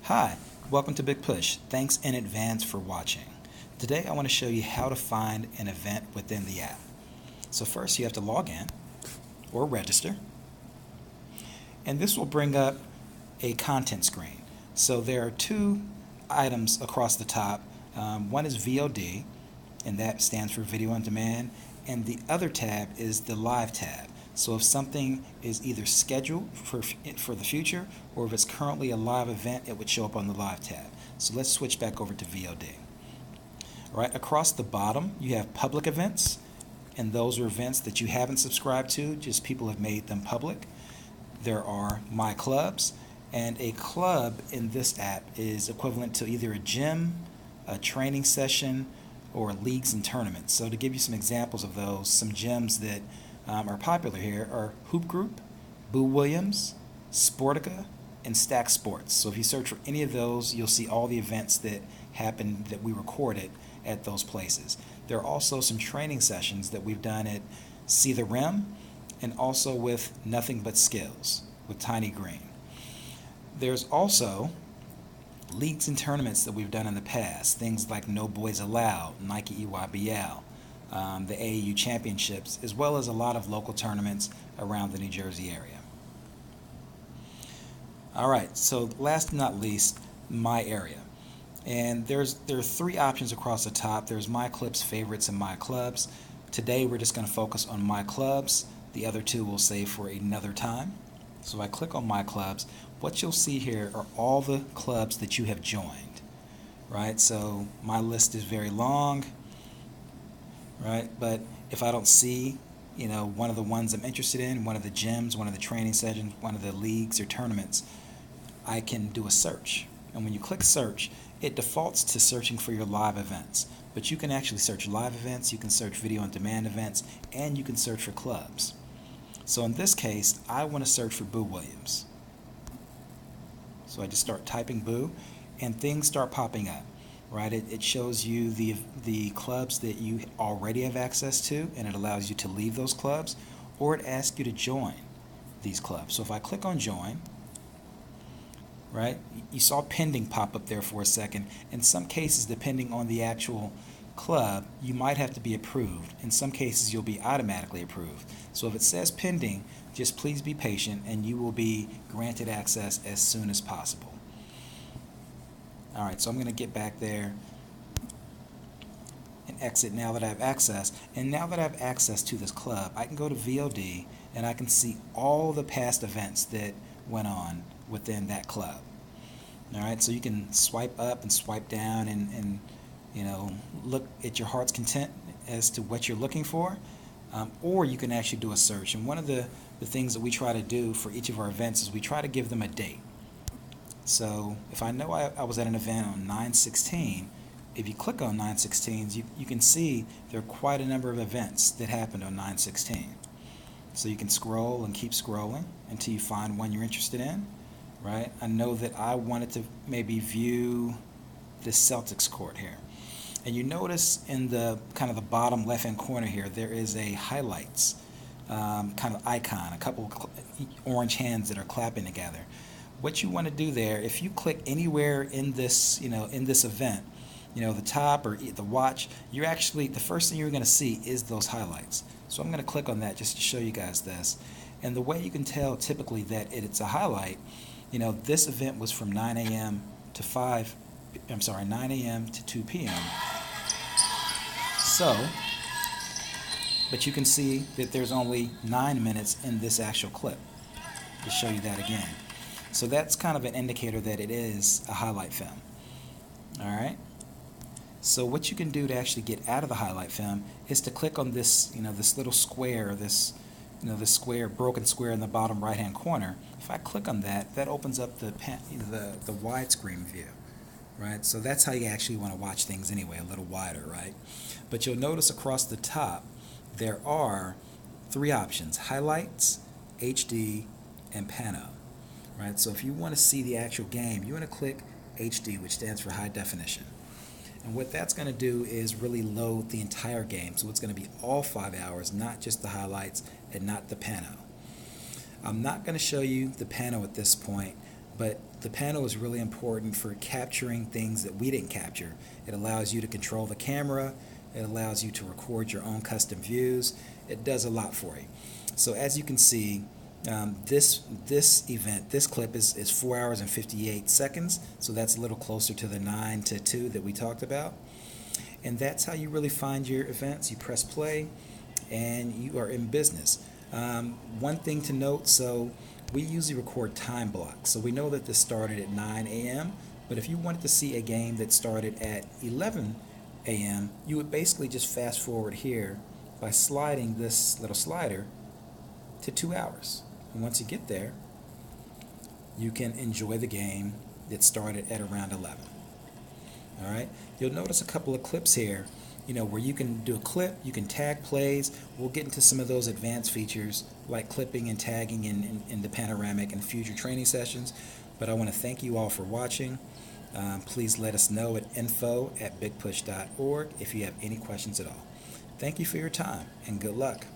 Hi, welcome to Big Push. Thanks in advance for watching. Today I want to show you how to find an event within the app. So first you have to log in or register, and this will bring up a content screen. So there are two items across the top. One is VOD, and that stands for Video on Demand, and the other tab is the Live tab. So if something is either scheduled for the future or if it's currently a live event, it would show up on the Live tab. So let's switch back over to VOD. All right, across the bottom you have public events, and those are events that you haven't subscribed to, just people have made them public. There are My Clubs, and a club in this app is equivalent to either a gym, a training session, or leagues and tournaments. So to give you some examples of those, some gyms that are popular here are Hoop Group, Boo Williams, Sportica, and Stack Sports. So if you search for any of those, you'll see all the events that happened that we recorded at those places. There are also some training sessions that we've done at See the Rim and also with Nothing But Skills with Tiny Green. There's also leagues and tournaments that we've done in the past, things like No Boys Allowed, Nike EYBL, the AAU Championships, as well as a lot of local tournaments around the New Jersey area. All right, so last but not least, My Area. And there are three options across the top. There's My Clips, Favorites, and My Clubs. Today we're just going to focus on My Clubs. The other two we'll save for another time. So if I click on My Clubs, what you'll see here are all the clubs that you have joined, right? So my list is very long, right? But if I don't see, one of the ones I'm interested in, one of the gyms, one of the training sessions, one of the leagues or tournaments, I can do a search. And when you click search, it defaults to searching for your live events. But you can actually search live events, you can search video on demand events, and you can search for clubs. So in this case, I want to search for Boo Williams. So I just start typing Boo, and things start popping up, right? It shows you the clubs that you already have access to, and it allows you to leave those clubs, or it asks you to join these clubs. So if I click on join, right, you saw pending pop up there for a second. In some cases, depending on the actual club, you might have to be approved. In some cases, you'll be automatically approved. So if it says pending, just please be patient and you will be granted access as soon as possible. All right, so I'm going to get back there and exit now that I have access. And now that I have access to this club, I can go to VOD and I can see all the past events that went on within that club. All right, so you can swipe up and swipe down and look at your heart's content as to what you're looking for, or you can actually do a search. And one of the things that we try to do for each of our events is we try to give them a date. So if I know I was at an event on 9/16, if you click on 9/16, you can see there are quite a number of events that happened on 9/16. So you can scroll and keep scrolling until you find one you're interested in, right? I know that I wanted to maybe view the Celtics court here. And you notice in the kind of the bottom left-hand corner here, there is a highlights kind of icon, a couple orange hands that are clapping together. What you want to do there, if you click anywhere in this, in this event, the top or the watch, you're actually, the first thing you're going to see is those highlights. So I'm going to click on that just to show you guys this. And the way you can tell typically that it's a highlight, this event was from 9 a.m. to 9 a.m. to 2 p.m. So, but you can see that there's only 9 minutes in this actual clip. To show you that again. So that's kind of an indicator that it is a highlight film. All right. So what you can do to actually get out of the highlight film is to click on this, this little square, this square, broken square in the bottom right-hand corner. If I click on that, that opens up the widescreen view, right? So that's how you actually want to watch things anyway, a little wider, right? But you'll notice across the top there are three options: highlights, HD, and Pano, right? So if you want to see the actual game, you want to click HD, which stands for high definition. And what that's going to do is really load the entire game. So it's going to be all 5 hours, not just the highlights and not the Pano. I'm not going to show you the Pano at this point but the panel is really important for capturing things that we didn't capture. It allows you to control the camera. It allows you to record your own custom views. It does a lot for you. So as you can see, this event, this clip is 4 hours and 58 seconds, so that's a little closer to the 9 to 2 that we talked about. And that's how you really find your events. You press play, and you are in business. One thing to note, so we usually record time blocks. So we know that this started at 9 a.m., but if you wanted to see a game that started at 11 a.m., you would basically just fast forward here by sliding this little slider to 2 hours. And once you get there, you can enjoy the game that started at around 11. All right, you'll notice a couple of clips here, where you can do a clip, you can tag plays. We'll get into some of those advanced features like clipping and tagging in the panoramic and future training sessions. But I want to thank you all for watching. Please let us know at info@bigpush.org if you have any questions at all. Thank you for your time, and good luck.